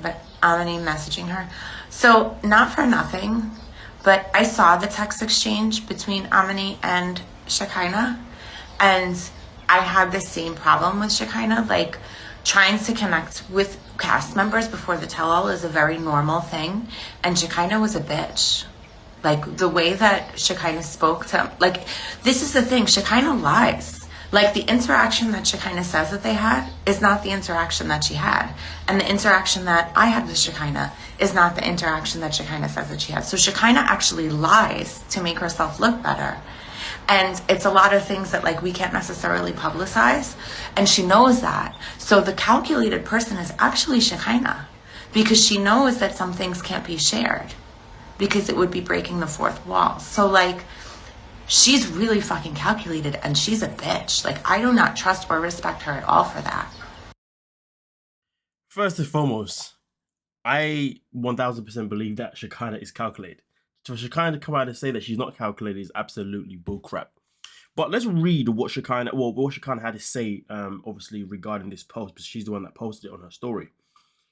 But Amani messaging her. So, not for nothing, but I saw the text exchange between Amani and Shekinah, and I had the same problem with Shekinah. Like, trying to connect with cast members before the tell-all is a very normal thing, and Shekinah was a bitch. Like, the way that Shekinah spoke to, like, this is the thing, Shekinah lies. Like, the interaction that Shekinah says that they had is not the interaction that she had. And the interaction that I had with Shekinah is not the interaction that Shekinah says that she had. So Shekinah actually lies to make herself look better. And it's a lot of things that, like, we can't necessarily publicize. And she knows that. So the calculated person is actually Shekinah, because she knows that some things can't be shared because it would be breaking the fourth wall. So, like, she's really fucking calculated, and she's a bitch. Like, I do not trust or respect her at all for that. First and foremost, I 1000% believe that Shekinah is calculated. So Shekinah to come out and say that she's not calculated is absolutely bullcrap. But let's read what Shekinah had to say, obviously, regarding this post, because she's the one that posted it on her story.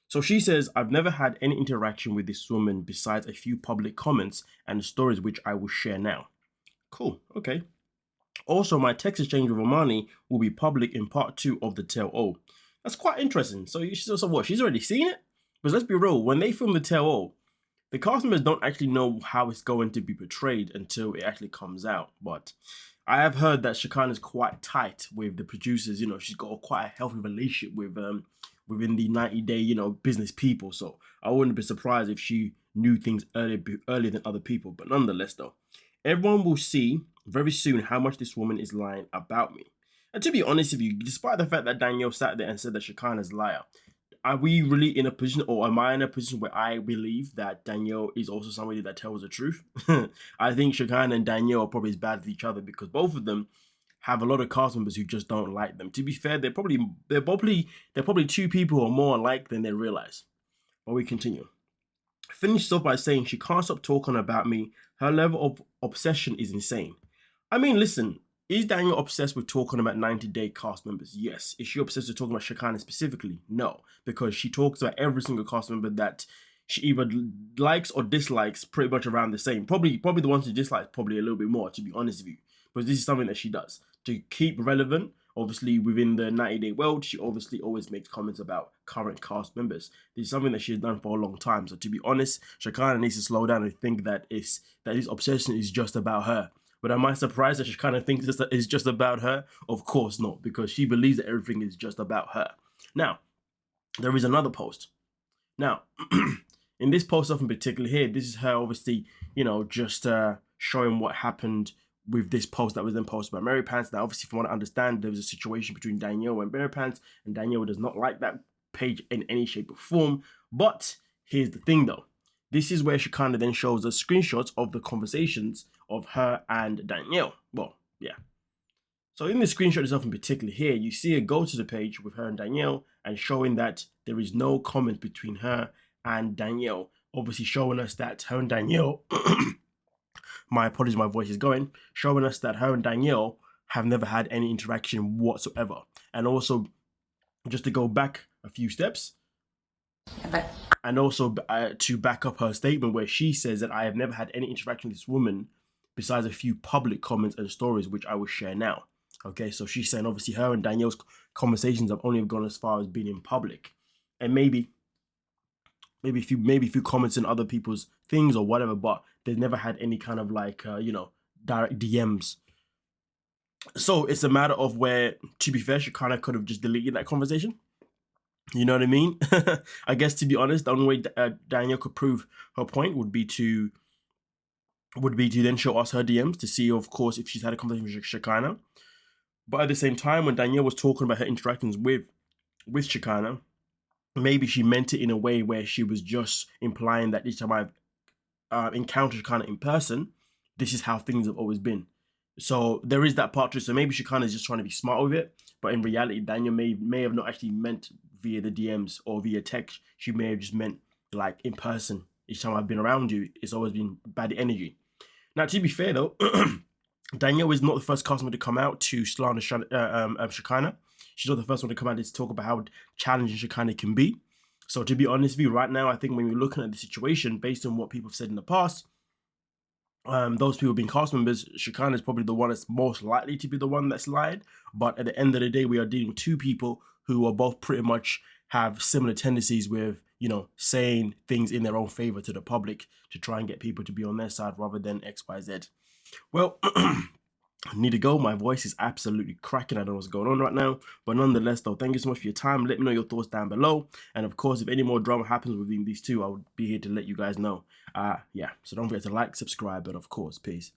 So she says, I've never had any interaction with this woman besides a few public comments and stories which I will share now. Cool, okay. Also, my text exchange with Amani will be public in part 2 of the Tell All. That's quite interesting. So what? She's already seen it? Because let's be real, when they film the Tell All, the cast members don't actually know how it's going to be portrayed until it actually comes out. But I have heard that Shekinah is quite tight with the producers. You know, she's got quite a healthy relationship with within the 90-day, business people. So I wouldn't be surprised if she knew things earlier than other people. But nonetheless, though, everyone will see very soon how much this woman is lying about me. And to be honest with you, despite the fact that Danielle sat there and said that Shekinah is a liar, are we really in a position, or am I in a position where I believe that Danielle is also somebody that tells the truth? I think Shekinah and Danielle are probably as bad as each other, because both of them have a lot of cast members who just don't like them. To be fair, they're probably two people who are more alike than they realize. But we continue. Finished off by saying she can't stop talking about me. Her level of obsession is insane. I mean, listen, is Danielle obsessed with talking about 90-day cast members? Yes. Is she obsessed with talking about Shekinah specifically? No, because she talks about every single cast member that she either likes or dislikes pretty much around the same. Probably the ones she dislikes probably a little bit more, to be honest with you. But this is something that she does to keep relevant. Obviously, within the 90-day world, she obviously always makes comments about current cast members. This is something that she has done for a long time. So to be honest, Shekinah needs to slow down and think that his obsession is just about her. But am I surprised that Shekinah thinks it's just about her? Of course not, because she believes that everything is just about her. Now, there is another post. Now, in this post in particular here, this is her obviously, just showing what happened with this post that was then posted by Mary Pants. Now, obviously, from what I understand, there was a situation between Danielle and Mary Pants, and Danielle does not like that page in any shape or form. But here's the thing, though. This is where Shekinah then shows us screenshots of the conversations of her and Danielle. Well, yeah. So in the screenshot itself in particular here, you see her go to the page with her and Danielle and showing that there is no comment between her and Danielle. Obviously showing us that her and Danielle, my apologies, my voice is going, showing us that her and Danielle have never had any interaction whatsoever. And also, just to go back a few steps, and also to back up her statement where she says that I have never had any interaction with this woman besides a few public comments and stories, which I will share now. Okay, so she's saying obviously her and Danielle's conversations have only gone as far as being in public, and maybe a few comments in other people's things or whatever, but they've never had any kind of like direct DMs. So it's a matter of where, to be fair, she kind of could have just deleted that conversation. You know what I mean? I guess, to be honest, the only way Danielle could prove her point would be to then show us her DMs to see, of course, if she's had a conversation with Shekinah. But at the same time, when Danielle was talking about her interactions with Shekinah, maybe she meant it in a way where she was just implying that each time I've encountered Shekinah in person, this is how things have always been. So there is that part to it. So maybe Shekinah is just trying to be smart with it. But in reality, Danielle may have not actually meant via the DMs or via text. She may have just meant like in person. Each time I've been around you, it's always been bad energy. Now, to be fair though, Danielle is not the first customer to come out to slander Shekinah. She's not the first one to come out to talk about how challenging Shekinah can be. So to be honest with you, right now, I think when you're looking at the situation, based on what people have said in the past, those people being cast members, Shekinah is probably the one that's most likely to be the one that's lied. But at the end of the day, we are dealing with two people who are both pretty much have similar tendencies with, you know, saying things in their own favor to the public to try and get people to be on their side rather than X, Y, Z. Well, I need to go. My voice is absolutely cracking. I don't know what's going on right now. But nonetheless, though, thank you so much for your time. Let me know your thoughts down below. And of course, if any more drama happens between these two, I would be here to let you guys know. Yeah, so don't forget to like, subscribe, and of course, peace.